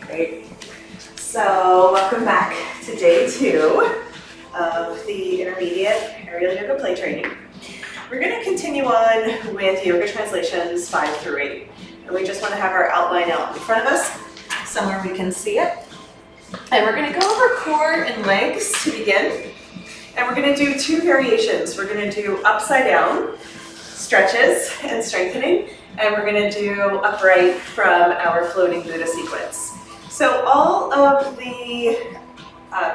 Great. So welcome back to day 2 of the intermediate aerial yoga play training. We're going to continue on with yoga translations 5 through 8. And we just want to have our outline out in front of us, somewhere we can see it. And we're going to go over core and legs to begin. And we're going to do 2 variations. We're going to do upside down stretches and strengthening. And we're going to do upright from our floating Buddha sequence. So all of the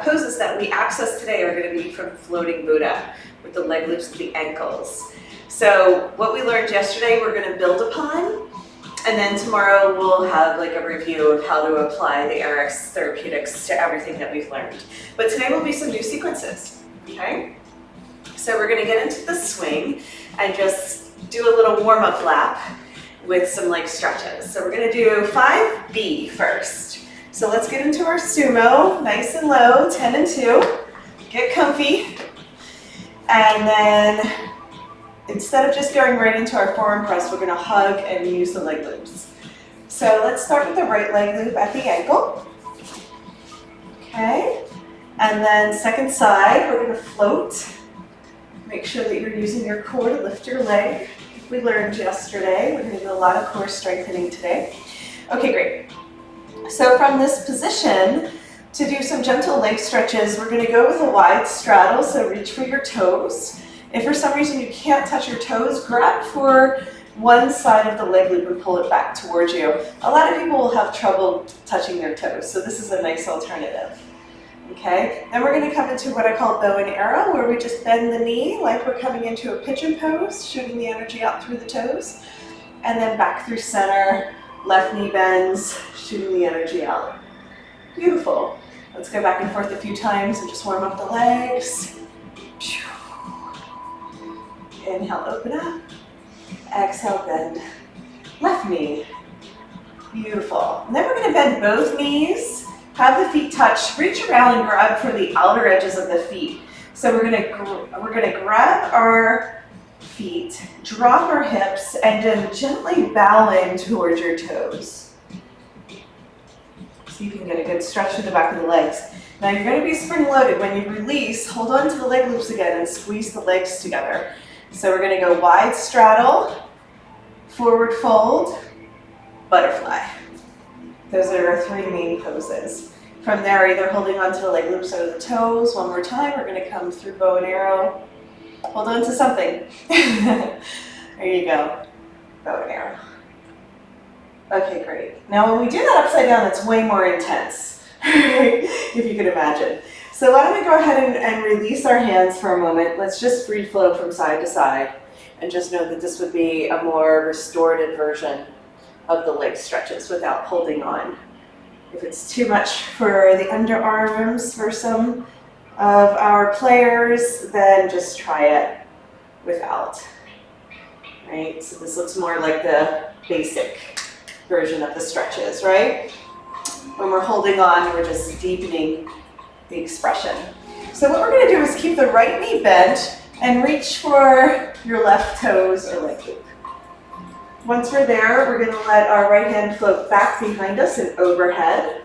poses that we access today are going to be from floating Buddha with the leg loops at the ankles. So what we learned yesterday we're going to build upon, and then tomorrow we'll have like a review of how to apply the AYRx therapeutics to everything that we've learned. But today will be some new sequences, okay? So we're going to get into the swing and just do a little warm-up lap with some leg stretches. So we're going to do 5B first. So let's get into our sumo, nice and low, 10 and 2. Get comfy. And then instead of just going right into our forearm press, we're going to hug and use the leg loops. So let's start with the right leg loop at the ankle. Okay. And then second side, we're going to float. Make sure that you're using your core to lift your leg. We learned yesterday. We're going to do a lot of core strengthening today. Okay, great. So from this position, to do some gentle leg stretches, we're going to go with a wide straddle, so reach for your toes. If for some reason you can't touch your toes, grab for one side of the leg loop and pull it back towards you. A lot of people will have trouble touching their toes, so this is a nice alternative. Okay, then we're going to come into what I call bow and arrow, where we just bend the knee like we're coming into a pigeon pose, shooting the energy out through the toes, and then back through center, left knee bends, shooting the energy out. Beautiful. Let's go back and forth a few times and just warm up the legs. Inhale, open up. Exhale, bend. Left knee. Beautiful. And then we're going to bend both knees. Have the feet touch. Reach around and grab for the outer edges of the feet. So we're going to grab our feet, drop our hips, and then gently bow in towards your toes. So you can get a good stretch through the back of the legs. Now you're going to be spring-loaded. When you release, hold on to the leg loops again and squeeze the legs together. So we're going to go wide straddle, forward fold, butterfly. Those are our 3 main poses. From there, either holding on to the leg loops or the toes. One more time, we're going to come through bow and arrow. Hold on to something. There you go. Bow and arrow. Okay, great. Now when we do that upside down, it's way more intense, if you can imagine. So why don't we go ahead and release our hands for a moment. Let's just free flow from side to side and just know that this would be a more restorative version of the leg stretches without holding on. If it's too much for the underarms for some of our players, then just try it without. Right? So this looks more like the basic version of the stretches, right? When we're holding on, we're just deepening the expression. So what we're going to do is keep the right knee bent and reach for your left toes or leg loop. Once we're there, we're going to let our right hand float back behind us and overhead.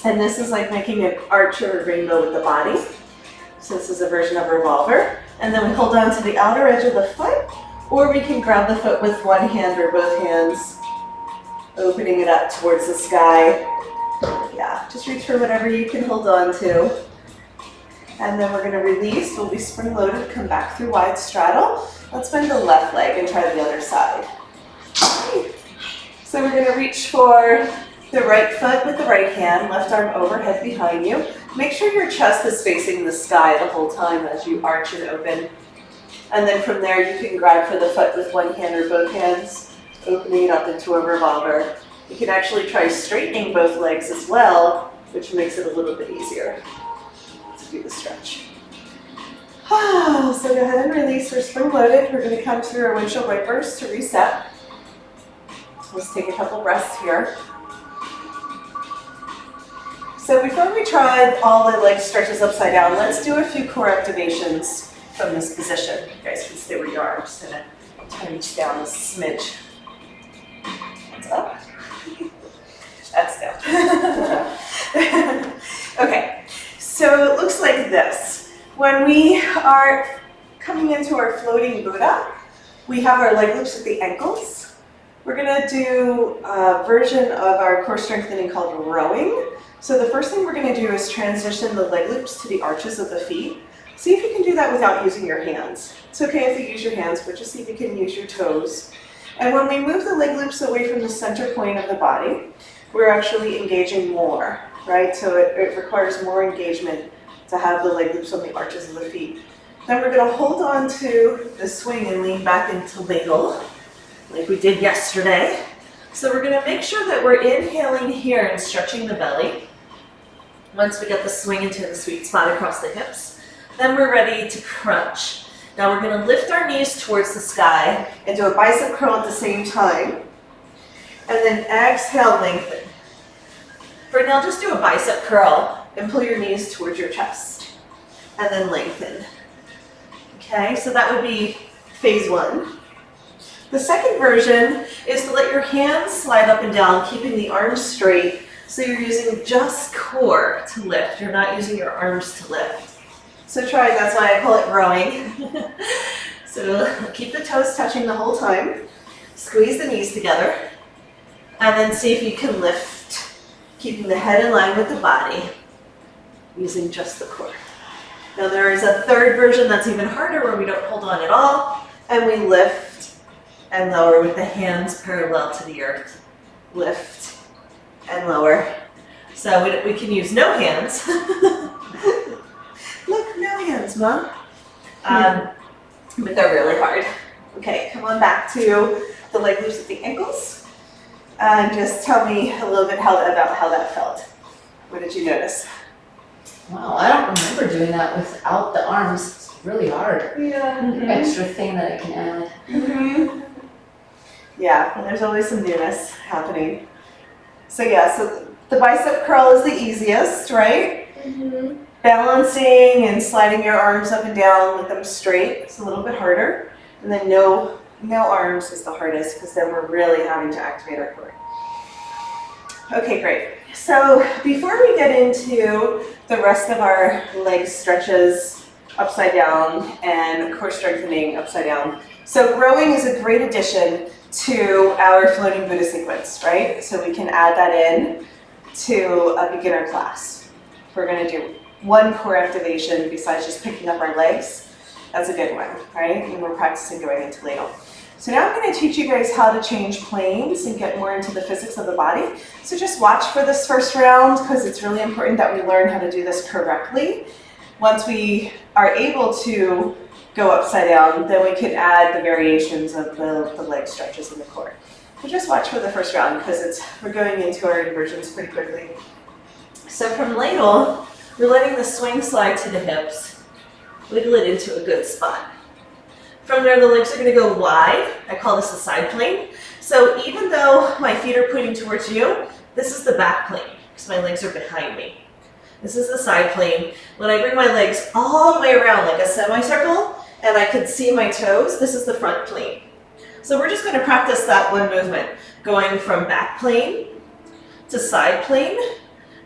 And this is like making an arch or a rainbow with the body. So this is a version of a revolver. And then we hold on to the outer edge of the foot, or we can grab the foot with one hand or both hands, opening it up towards the sky. Yeah, just reach for whatever you can hold on to. And then we're going to release. We'll be spring-loaded, come back through wide straddle. Let's bend the left leg and try the other side. So we're going to reach for the right foot with the right hand, left arm overhead behind you. Make sure your chest is facing the sky the whole time as you arch and open. And then from there, you can grab for the foot with one hand or both hands, opening it up into a revolver. You can actually try straightening both legs as well, which makes it a little bit easier to do the stretch. So go ahead and release. We're spring-loaded. We're going to come through our windshield wipers to reset. Let's take a couple breaths here. So before we try all the leg stretches upside down, let's do a few core activations from this position. You guys can stay where you are. I'm just going to turn each down a smidge. That's up. That's down. are coming into our floating Buddha. We have our leg loops at the ankles. We're gonna do a version of our core strengthening called rowing. So the first thing we're gonna do is transition the leg loops to the arches of the feet. See if you can do that without using your hands. It's okay if you use your hands, but just see if you can use your toes. And when we move the leg loops away from the center point of the body, we're actually engaging more, right? So it requires more engagement to have the leg loops on the arches of the feet. Then we're gonna hold on to the swing and lean back into ladle, like we did yesterday. So we're gonna make sure that we're inhaling here and stretching the belly. Once we get the swing into the sweet spot across the hips, then we're ready to crunch. Now we're gonna lift our knees towards the sky and do a bicep curl at the same time. And then exhale, lengthen. For now, just do a bicep curl and pull your knees towards your chest. And then lengthen. Okay, so that would be phase one. The second version is to let your hands slide up and down, keeping the arms straight. So you're using just core to lift. You're not using your arms to lift. So try, that's why I call it rowing. So keep the toes touching the whole time. Squeeze the knees together. And then see if you can lift, keeping the head in line with the body, using just the core. Now there is a third version that's even harder where we don't hold on at all, and we lift and lower with the hands parallel to the earth. Lift and lower. So we can use no hands. Look, no hands, Mom. But they're really hard. Okay, come on back to the leg loops at the ankles. And just tell me a little bit about how that felt. What did you notice? Wow, I don't remember doing that without the arms. It's really hard. Yeah. Mm-hmm. Extra thing that I can add. Mm-hmm. Yeah, well, there's always some newness happening. So yeah, so the bicep curl is the easiest, right? Mm-hmm. Balancing and sliding your arms up and down with them straight is a little bit harder. And then no arms is the hardest because then we're really having to activate our core. Okay, great. So before we get into the rest of our leg stretches upside down and core strengthening upside down, so rowing is a great addition to our floating Buddha sequence, right? So we can add that in to a beginner class. We're going to do one core activation besides just picking up our legs. That's a good one, right? And we're practicing going into ladle. So now I'm going to teach you guys how to change planes and get more into the physics of the body. So just watch for this first round because it's really important that we learn how to do this correctly. Once we are able to go upside down, then we can add the variations of the leg stretches in the core. So just watch for the first round because we're going into our inversions pretty quickly. So from ladle, we're letting the swing slide to the hips, wiggle it into a good spot. From there, the legs are going to go wide. I call this the side plane. So even though my feet are pointing towards you, this is the back plane because my legs are behind me. This is the side plane. When I bring my legs all the way around like a semicircle and I can see my toes, this is the front plane. So we're just going to practice that one movement, going from back plane to side plane,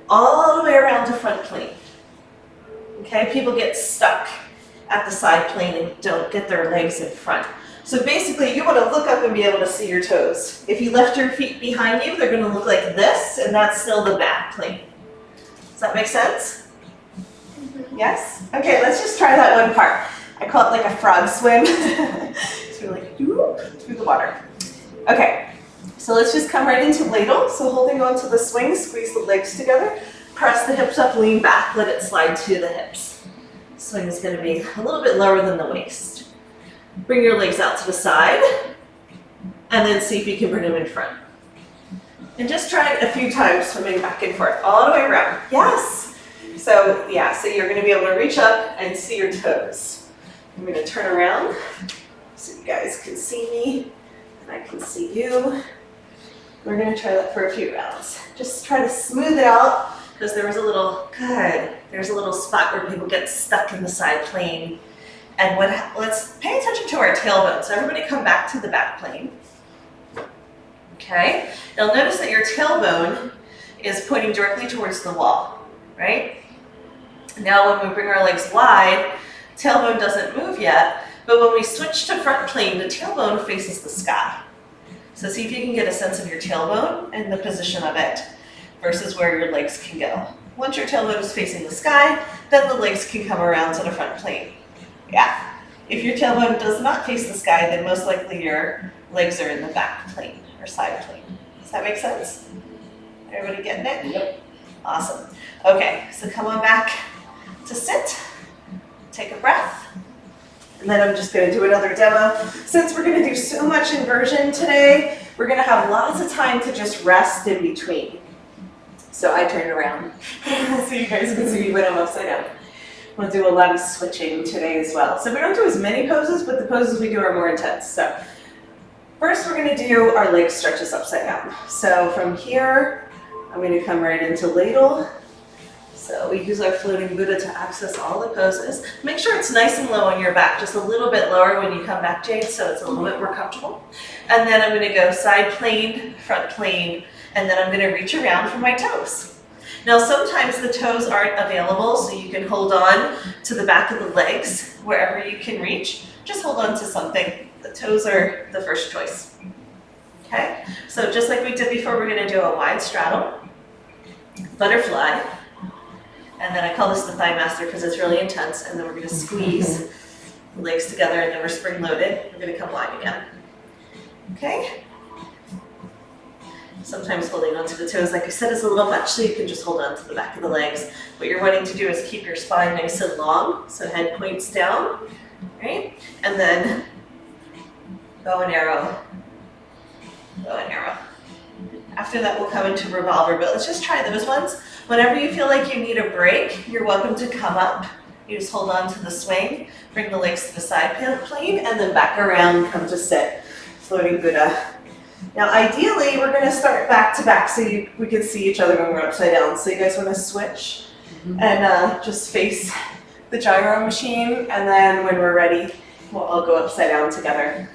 all the way around to front plane. Okay, people get stuck at the side plane and don't get their legs in front. So basically you want to look up and be able to see your toes. If you left your feet behind you, they're going to look like this, and that's still the back plane. Does that make sense? Mm-hmm. Yes? Okay, let's just try that one part. I call it like a frog swim. So we're like through the water. Okay, so let's just come right into ladle. So holding on to the swing, squeeze the legs together, press the hips up, lean back, let it slide to the hips. Swing is going to be a little bit lower than the waist. Bring your legs out to the side, and then see if you can bring them in front. And just try it a few times, swimming back and forth, all the way around. Yes! So yeah, so you're going to be able to reach up and see your toes. I'm going to turn around so you guys can see me, and I can see you. We're going to try that for a few rounds. Just try to smooth it out, because there's a little spot where people get stuck in the side plane. And let's pay attention to our tailbone. So everybody come back to the back plane. Okay, you'll notice that your tailbone is pointing directly towards the wall, right? Now when we bring our legs wide tailbone doesn't move yet, but when we switch to front plane, the tailbone faces the sky. So see if you can get a sense of your tailbone and the position of it versus where your legs can go. Once your tailbone is facing the sky, then the legs can come around to the front plane. Yeah. If your tailbone does not face the sky, then most likely your legs are in the back plane or side plane. Does that make sense? Everybody getting it? Yep. Awesome. Okay, so come on back to sit. Take a breath. And then I'm just going to do another demo. Since we're going to do so much inversion today, we're going to have lots of time to just rest in between. So I turned around so you guys can see me when I'm upside down. We'll do a lot of switching today as well. So we don't do as many poses, but the poses we do are more intense. So first we're going to do our leg stretches upside down. So from here, I'm going to come right into ladle. So we use our floating Buddha to access all the poses. Make sure it's nice and low on your back, just a little bit lower when you come back, Jade, so it's a little bit more comfortable. And then I'm going to go side plane, front plane, and then I'm going to reach around for my toes. Now sometimes the toes aren't available, so you can hold on to the back of the legs wherever you can reach. Just hold on to something. The toes are the first choice. Okay, so just like we did before, we're going to do a wide straddle, butterfly, and then I call this the thigh master because it's really intense, and then we're going to squeeze the legs together, and then we're spring loaded. We're going to come wide again. Okay? Sometimes holding onto the toes, like I said, is a little much, so you can just hold on to the back of the legs. What you're wanting to do is keep your spine nice and long, so head points down, right? And then bow and arrow, bow and arrow. After that, we'll come into revolver, but let's just try those ones. Whenever you feel like you need a break, you're welcome to come up. You just hold on to the swing, bring the legs to the side plane, and then back around, come to sit, floating Buddha. Now, ideally, we're going to start back to back so we can see each other when we're upside down. So you guys want to switch and just face the gyro machine, and then when we're ready, we'll all go upside down together.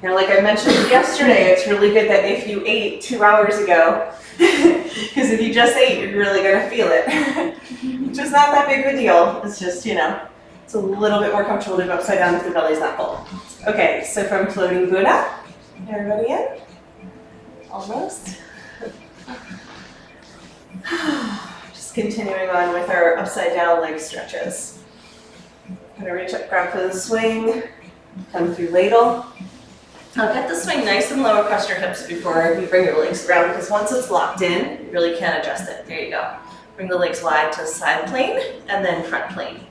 Now, like I mentioned yesterday, it's really good that if you ate 2 hours ago, because if you just ate, you're really going to feel it, which is not that big of a deal. It's just, you know, it's a little bit more comfortable to go upside down if the belly's not full. Okay, so from floating Buddha, everybody in? Almost. Just continuing on with our upside down leg stretches. I'm gonna reach up, grab for the swing, come through ladle. Now get the swing nice and low across your hips before you bring your legs around, because once it's locked in, you really can't adjust it. There you go. Bring the legs wide to side plane and then front plane.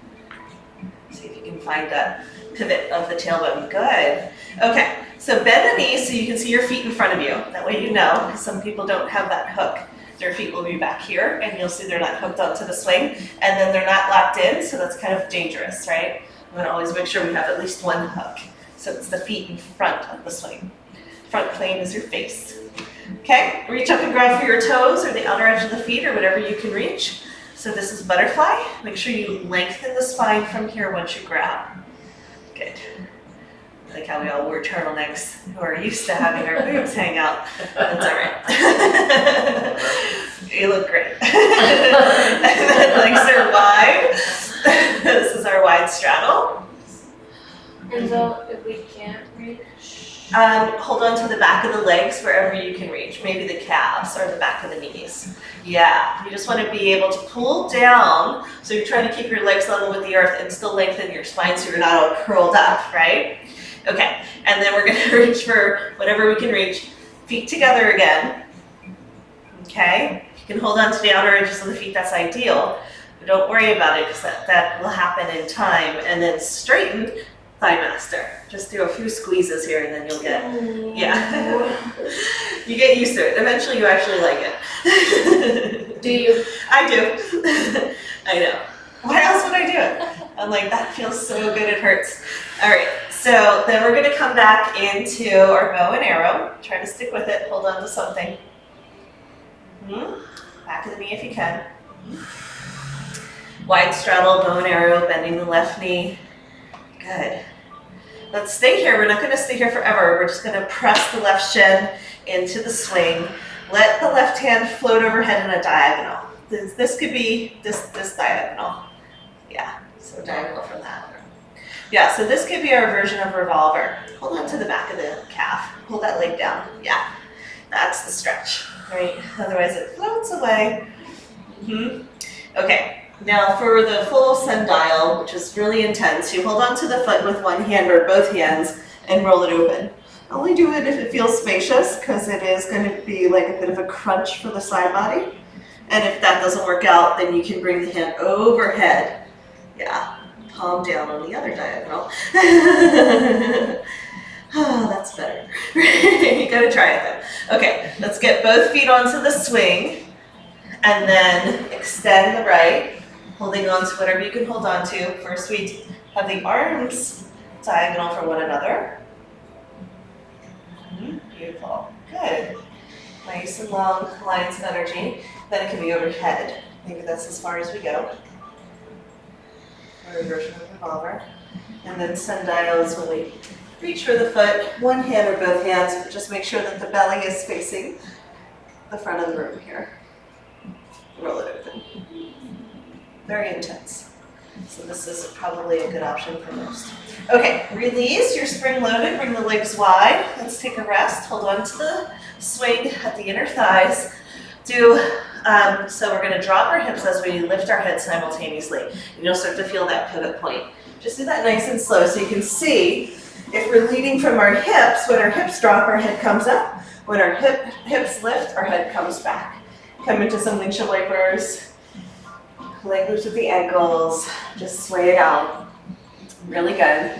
See if you can find that pivot of the tailbone. Good. Okay, so bend the knees so you can see your feet in front of you. That way you know, because some people don't have that hook. Their feet will be back here, and you'll see they're not hooked onto the swing, and then they're not locked in, so that's kind of dangerous, right? I'm going to always make sure we have at least one hook. So it's the feet in front of the swing. Front plane is your face. Okay, reach up and grab for your toes or the outer edge of the feet or whatever you can reach. So this is butterfly. Make sure you lengthen the spine from here once you grab. Good. I like how we all wore turtlenecks who are used to having our boobs hang out. That's all right. You look great. And then legs are wide. This is our wide straddle. And so if we can't reach? Hold on to the back of the legs wherever you can reach, maybe the calves or the back of the knees. Yeah, you just want to be able to pull down, so you're trying to keep your legs level with the earth and still lengthen your spine so you're not all curled up, right? Okay, and then we're going to reach for whatever we can reach. Feet together again. Okay, if you can hold on to the outer edges of the feet, that's ideal. But don't worry about it, because that will happen in time. And then straightened, thigh master. Just do a few squeezes here and then you'll get, yeah. You get used to it. Eventually you actually like it. Do you? I do. I know. Why else would I do it? I'm like, that feels so good it hurts. All right, so then we're gonna come back into our bow and arrow. Try to stick with it, hold on to something. Back of the knee if you can. Wide straddle, bow and arrow, bending the left knee. Good. Let's stay here. We're not going to stay here forever. We're just going to press the left shin into the swing. Let the left hand float overhead in a diagonal. This could be this diagonal. Yeah. So diagonal from that. Yeah, so this could be our version of revolver. Hold on to the back of the calf. Pull that leg down. Yeah, that's the stretch, right? Otherwise it floats away. Okay, now for the full sundial, which is really intense, you hold on to the foot with one hand or both hands and roll it open. Only do it if it feels spacious, because it is going to be like a bit of a crunch for the side body. And if that doesn't work out, then you can bring the hand overhead. Yeah, palm down on the other diagonal. Oh, that's better. You gotta try it though. Okay, let's get both feet onto the swing and then extend the right, holding on to whatever you can hold on to. First we have the arms diagonal from one another. Beautiful, good. Nice and long lines of energy. Then it can be overhead. Maybe that's as far as we go. Or a version of revolver. And then sundial is when we reach for the foot, one hand or both hands, but just make sure that the belly is facing the front of the room here. Roll it open. Very intense. So this is probably a good option for most. Okay, release, you're spring loaded, bring the legs wide. Let's take a rest, hold on to the swing at the inner thighs. So we're gonna drop our hips as we lift our head simultaneously. And you'll start to feel that pivot point. Just do that nice and slow so you can see if we're leading from our hips, when our hips drop, our head comes up. When our hips lift, our head comes back. Come into some windshield wipers. Leg loops with the ankles, just sway it out. Really good.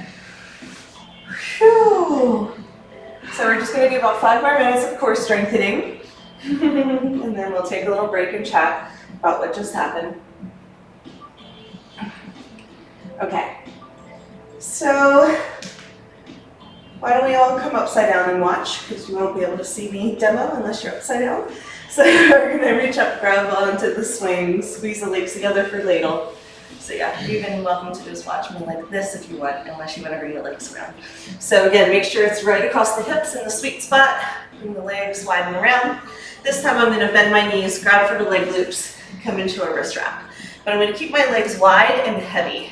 Whew. So we're just gonna do about 5 more minutes of core strengthening. And then we'll take a little break and chat about what just happened. Okay, so why don't we all come upside down and watch, because you won't be able to see me demo unless you're upside down. So we're gonna reach up, grab onto the swing, squeeze the legs together for ladle. So yeah, you're even welcome to just watch me like this if you want, unless you want to bring the legs around. So again, make sure it's right across the hips in the sweet spot. Bring the legs wide and around. This time I'm gonna bend my knees, grab for the leg loops, come into a wrist wrap. But I'm gonna keep my legs wide and heavy.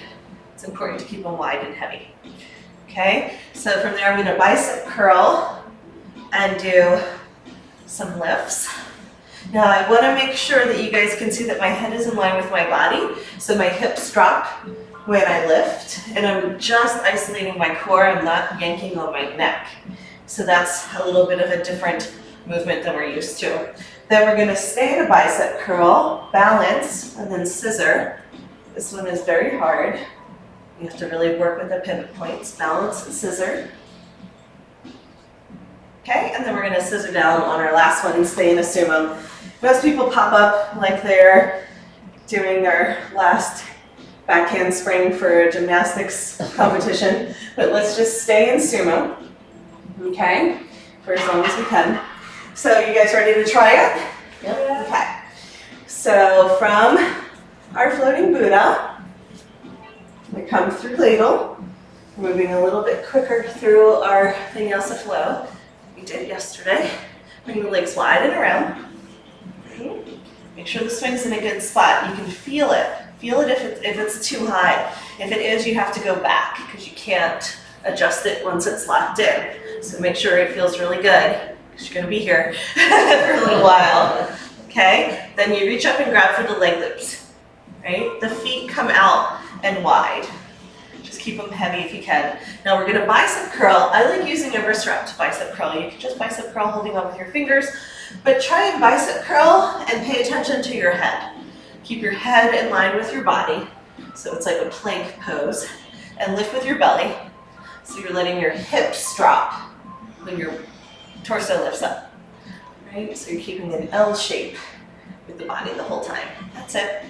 It's important to keep them wide and heavy. Okay, so from there I'm gonna bicep curl and do some lifts. Now I want to make sure that you guys can see that my head is in line with my body, so my hips drop when I lift, and I'm just isolating my core, I'm not yanking on my neck. So that's a little bit of a different movement than we're used to. Then we're going to stay in a bicep curl, balance, and then scissor. This one is very hard. You have to really work with the pivot points, balance and scissor. Okay, and then we're going to scissor down on our last one and stay in a sumo. Most people pop up like they're doing their last back handspring for a gymnastics competition, but let's just stay in sumo, okay, for as long as we can. So you guys ready to try it? Yep. Okay. So from our floating Buddha, we come through ladle, moving a little bit quicker through our vinyasa flow. We did yesterday. Bring the legs wide and around. Make sure the swing's in a good spot. You can feel it. Feel it if it's too high. If it is, you have to go back because you can't adjust it once it's locked in. So make sure it feels really good because you're going to be here for a little while. Okay? Then you reach up and grab for the leg loops. Right? The feet come out and wide. Just keep them heavy if you can. Now we're going to bicep curl. I like using a wrist wrap to bicep curl. You can just bicep curl holding on with your fingers, but try and bicep curl and pay attention to your head. Keep your head in line with your body, so it's like a plank pose, and lift with your belly. So you're letting your hips drop when your torso lifts up. Right? So you're keeping an L shape with the body the whole time. That's it.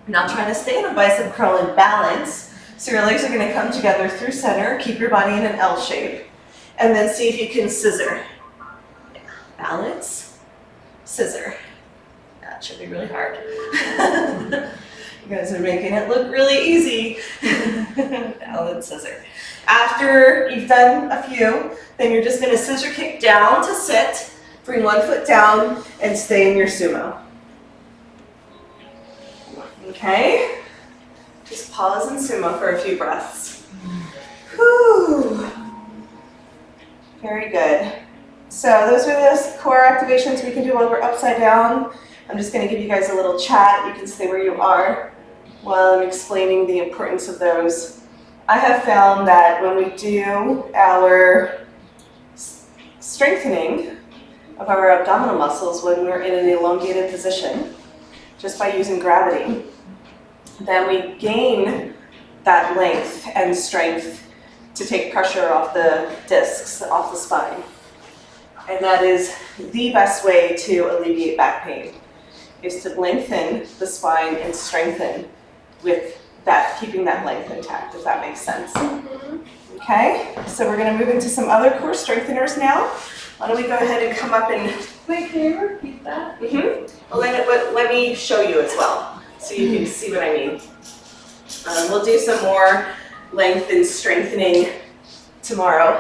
Now try to stay in a bicep curl and balance. So your legs are going to come together through center, keep your body in an L shape, and then see if you can scissor. Yeah. Balance, scissor. That should be really hard. You guys are making it look really easy. Balance, scissor. After you've done a few, then you're just going to scissor kick down to sit, bring one foot down, and stay in your sumo. Okay? Just pause in sumo for a few breaths. Whew. Very good. So those are the core activations we can do while we're upside down. I'm just going to give you guys a little chat. You can stay where you are while I'm explaining the importance of those. I have found that when we do our strengthening of our abdominal muscles when we're in an elongated position, just by using gravity, then we gain that length and strength to take pressure off the discs, off the spine. And that is the best way to alleviate back pain, is to lengthen the spine and strengthen with that, keeping that length intact, if that makes sense. Okay, so we're gonna move into some other core strengtheners now. Why don't we go ahead and come up and... Wait, can you repeat that? Well, let me show you as well, so you can see what I mean. We'll do some more length and strengthening tomorrow.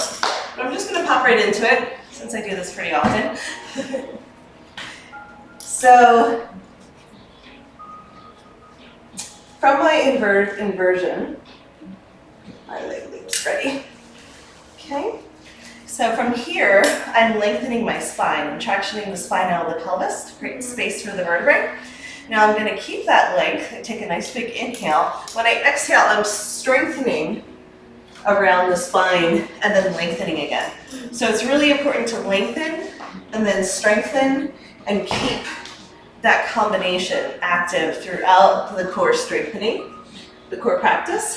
But I'm just gonna pop right into it, since I do this pretty often. So, from my inversion, my leg loop's ready. Okay, so from here, I'm lengthening my spine. I'm tractioning the spine out of the pelvis to create space for the vertebrae. Now I'm going to keep that length and take a nice big inhale. When I exhale, I'm strengthening around the spine and then lengthening again. So it's really important to lengthen and then strengthen and keep that combination active throughout the core strengthening, the core practice.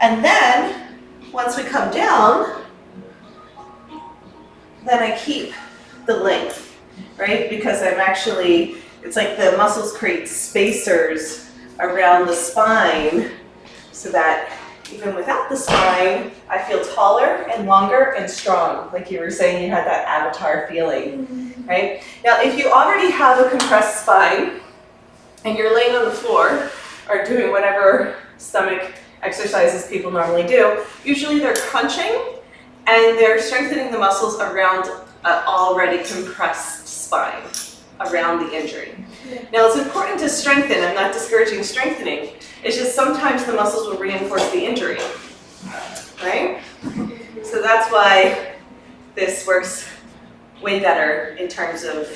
And then, once we come down, then I keep the length, right? Because I'm actually, it's like the muscles create spacers around the spine so that even without the spine, I feel taller and longer and strong. Like you were saying, you had that avatar feeling, right? Now, if you already have a compressed spine and you're laying on the floor or doing whatever stomach exercises people normally do, usually they're crunching and they're strengthening the muscles around an already compressed spine, around the injury. Now, it's important to strengthen. I'm not discouraging strengthening. It's just sometimes the muscles will reinforce the injury, right? So that's why this works way better in terms of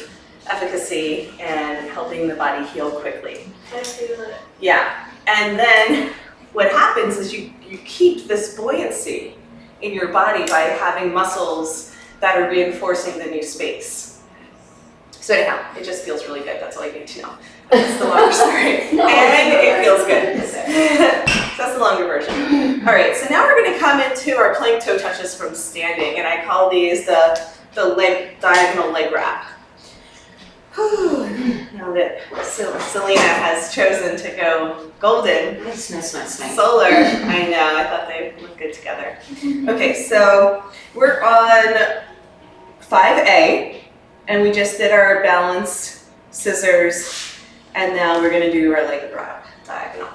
efficacy and helping the body heal quickly. I feel it. Yeah, and then what happens is you keep this buoyancy in your body by having muscles that are reinforcing the new space. So anyhow, it just feels really good. That's all you need to know. That's the longer story. No, and it feels good. So that's the longer version. All right, so now we're going to come into our plank toe touches from standing, and I call these the diagonal leg wrap. Now that Selena has chosen to go golden, Nice. solar, I know, I thought they looked good together. Okay, so we're on 5A, and we just did our balance, scissors, and now we're gonna do our leg wrap, diagonal.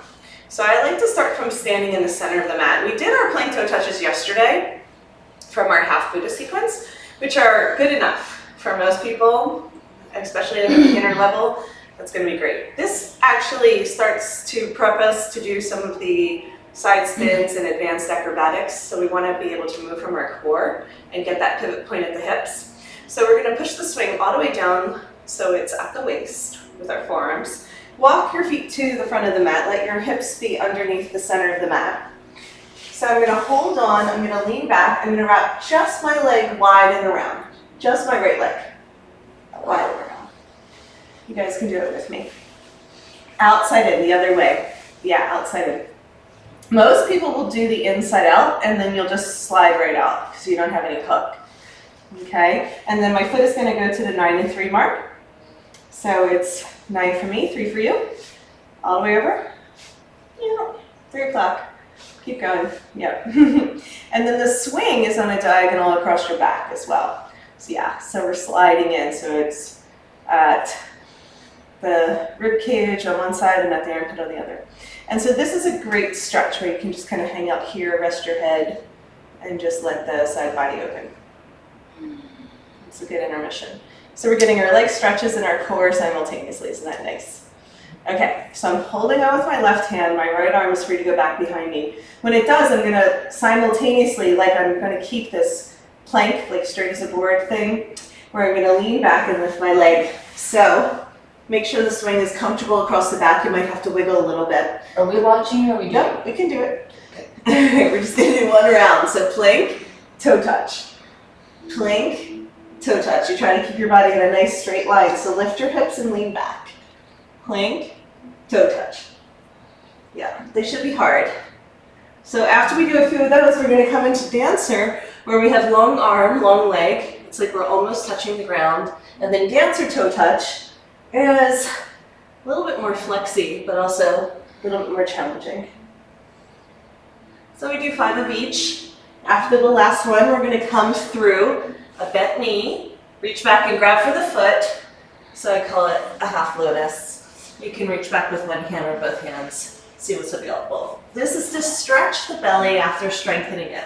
So I like to start from standing in the center of the mat. We did our plank toe touches yesterday from our half Buddha sequence, which are good enough for most people, especially at the beginner level. That's gonna be great. This actually starts to prep us to do some of the side spins and advanced acrobatics. So we wanna be able to move from our core and get that pivot point at the hips. So we're gonna push the swing all the way down so it's at the waist with our forearms. Walk your feet to the front of the mat. Let your hips be underneath the center of the mat. So I'm gonna hold on, I'm gonna lean back, I'm gonna wrap just my leg wide and around. Just my right leg, wide and around. You guys can do it with me. Outside in, the other way. Yeah, outside in. Most people will do the inside out and then you'll just slide right out because you don't have any hook. Okay, and then my foot is gonna go to the 9 and 3 mark. So it's 9 for me, 3 for you. All the way over. Yeah, 3 o'clock. Keep going, yep. And then the swing is on a diagonal across your back as well. So yeah, so we're sliding in. So it's at the rib cage on one side and at the armpit on the other. And so this is a great stretch where you can just kind of hang out here, rest your head, and just let the side body open. It's a good intermission. So we're getting our leg stretches and our core simultaneously, isn't that nice? Okay, so I'm holding on with my left hand, my right arm is free to go back behind me. When it does, I'm gonna simultaneously, like I'm gonna keep this plank, like straight as a board thing, where I'm gonna lean back and lift my leg. So make sure the swing is comfortable across the back. You might have to wiggle a little bit. Are we watching or are we doing? Yep, we can do it. Okay. We're just gonna do one round. So plank, toe touch. Plank, toe touch. You're trying to keep your body in a nice straight line. So lift your hips and lean back. Plank, toe touch. Yeah, they should be hard. So after we do a few of those, we're going to come into dancer, where we have long arm, long leg. It's like we're almost touching the ground. And then dancer toe touch is a little bit more flexy, but also a little bit more challenging. So we do 5 of each. After the last one, we're going to come through a bent knee, reach back and grab for the foot. So I call it a half lotus. You can reach back with one hand or both hands. See what's available. This is to stretch the belly after strengthening it.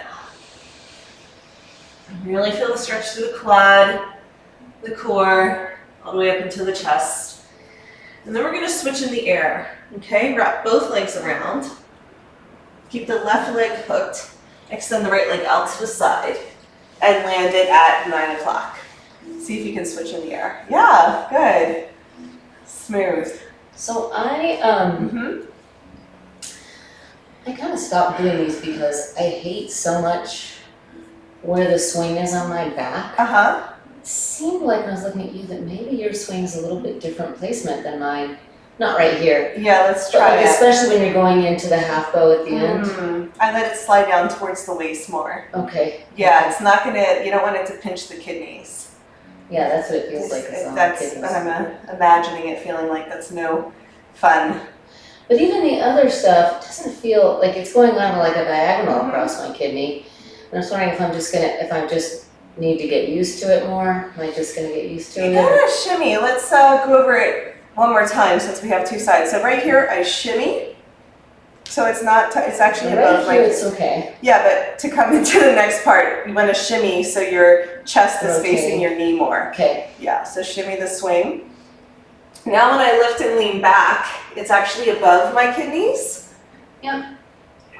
Really feel the stretch through the quad, the core, all the way up into the chest. And then we're going to switch in the air. Okay, wrap both legs around. Keep the left leg hooked. Extend the right leg out to the side. And land it at 9 o'clock. See if you can switch in the air. Yeah, good. Smooth. So I kind of stopped doing these because I hate so much where the swing is on my back. It seemed like when I was looking at you that maybe your swing's a little bit different placement than mine. Not right here. Yeah, let's But try like, it. especially when you're going into the half bow at the end. I let it slide down towards the waist more. Okay. Yeah, it's not gonna, you don't want it to pinch the kidneys. Yeah, that's what it feels like. It's on the That's kidneys. what I'm imagining it feeling like. That's no fun. But even the other stuff doesn't feel like it's going on like a diagonal across my kidney. And I was wondering if I just need to get used to it more. Am I just gonna get used to You it? gotta shimmy. Let's go over it one more time since we have two sides. So right here, I shimmy. So it's not, it's actually above Right here, my, it's okay. yeah, but to come into the next part, you wanna shimmy so your chest is Rotating. facing your knee more. Okay. Yeah, so shimmy the swing. Now when I lift and lean back, it's actually above my kidneys. Yep.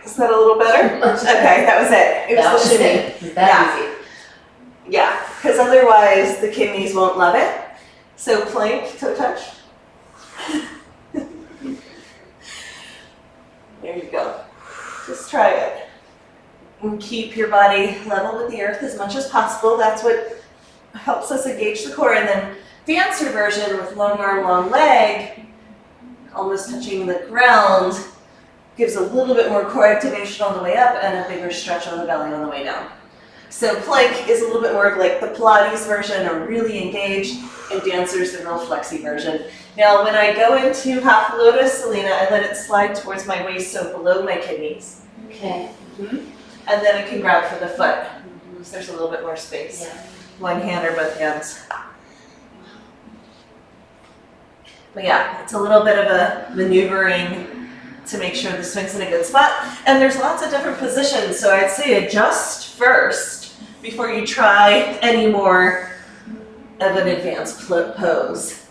Is that a little better? Okay, that was it. It was the shimmy. It was that easy. Yeah, because otherwise the kidneys won't love it. So plank, toe touch. There you go. Just try it. And keep your body level with the earth as much as possible. That's what helps us engage the core. And then dancer version with long arm, long leg, almost touching the ground, gives a little bit more core activation on the way up and a bigger stretch on the belly on the way down. So plank is a little bit more of like the Pilates version, or really engaged, and dancer's the real flexy version. Now when I go into half lotus, Selena, I let it slide towards my waist, so below my kidneys. Okay. And then I can grab for the foot, so there's a little bit more space. Yeah. One hand or both hands. But yeah, it's a little bit of a maneuvering to make sure the swing's in a good spot. And there's lots of different positions, so I'd say adjust first before you try any more of an advanced pose.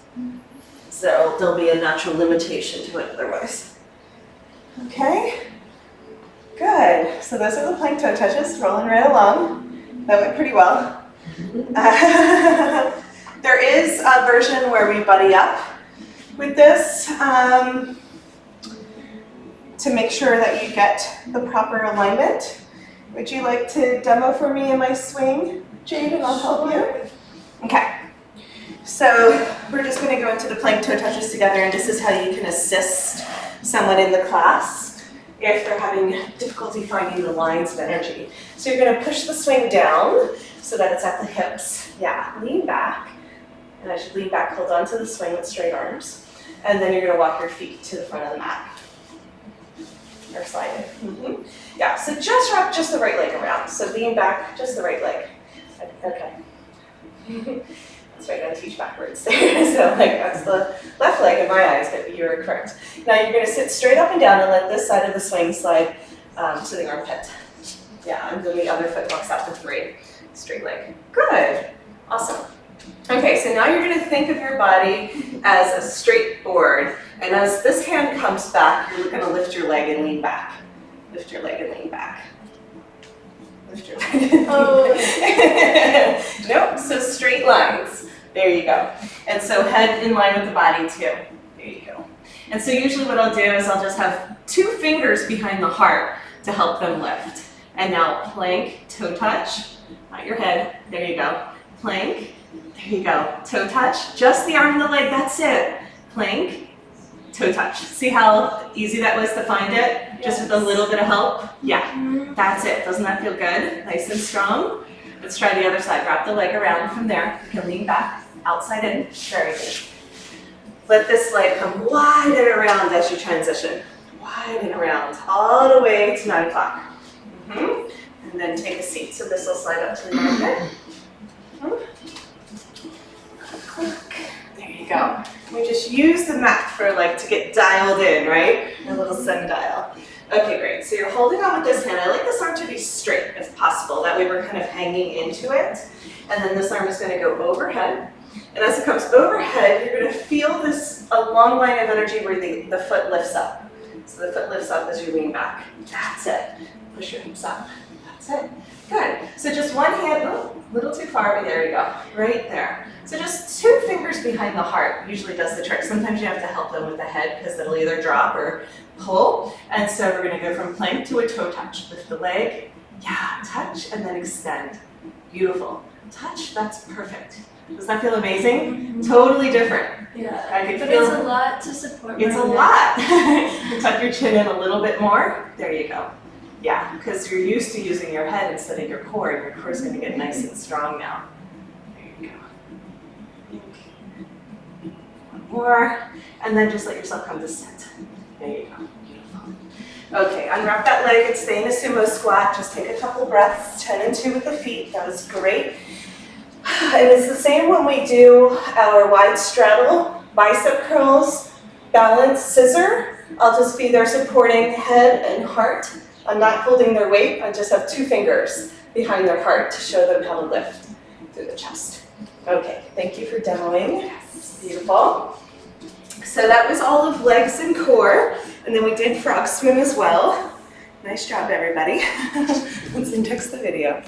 So there'll be a natural limitation to it otherwise. Okay, good. So those are the plank toe touches, rolling right along. That went pretty well. There is a version where we buddy up with this to make sure that you get the proper alignment. Would you like to demo for me in my swing, Jade, and I'll help you? Okay. So we're just going to go into the plank toe touches together, and this is how you can assist someone in the class if they're having difficulty finding the lines of energy. So you're going to push the swing down so that it's at the hips. Yeah, lean back. And as you lean back, hold on to the swing with straight arms. And then you're going to walk your feet to the front of the mat. Or slide it. Yeah, so just wrap just the right leg around. So lean back, just the right leg. Okay. That's right, I teach backwards there. So like that's the left leg in my eyes, but you were correct. Now you're going to sit straight up and down and let this side of the swing slide to the armpit. Yeah, and then the other foot walks out to 3. Straight leg. Good. Awesome. Okay, so now you're going to think of your body as a straight board, And as this hand comes back, you're gonna lift your leg and lean back. Lift your leg and lean back. Lift your leg and lean back. Nope, so straight lines. There you go. And so head in line with the body too. There you go. And so usually what I'll do is I'll just have 2 fingers behind the heart to help them lift. And now plank, toe touch, not your head. There you go. Plank, there you go. Toe touch, just the arm and the leg, that's it. Plank, toe touch. See how easy that was to find it? Just with a little bit of help? Yeah, that's it. Doesn't that feel good? Nice and strong. Let's try the other side. Wrap the leg around from there. You can lean back, outside in. Very good. Let this leg come wide and around as you transition. Wide and around, all the way to 9 o'clock. And then take a seat. So this will slide up to the bed. There you go. We just use the mat for to get dialed in, right? A little sundial. Okay, great. So you're holding on with this hand. I like this arm to be straight if possible. That way we're kind of hanging into it. And then this arm is going to go overhead. And as it comes overhead, you're going to feel a long line of energy where the foot lifts up. So the foot lifts up as you lean back. That's it. Push your hips up. That's it. Good. So just one hand, a little too far, but there you go. Right there. So just 2 fingers behind the heart usually does the trick. Sometimes you have to help them with the head because it'll either drop or pull. And so we're going to go from plank to a toe touch. Lift the leg. Yeah, touch and then extend. Beautiful. Touch, that's perfect. Does that feel amazing? Totally different. Yeah, I can but feel it's a lot to support. It's a lot. Tuck your chin in a little bit more. There you go. Yeah, because you're used to using your head instead of your core, and your core is going to get nice and strong now. There you go. One more, and then just let yourself come to sit. There you go. Beautiful. Okay, unwrap that leg and stay in a sumo squat. Just take a couple breaths, 10 and 2 with the feet. That was great. And it's the same when we do our wide straddle, bicep curls, balance, scissor. I'll just be there supporting head and heart. I'm not holding their weight. I just have 2 fingers behind their heart to show them how to lift through the chest. Okay, thank you for demoing. Beautiful. So that was all of legs and core. And then we did frog swim as well. Nice job, everybody. Let's index the video.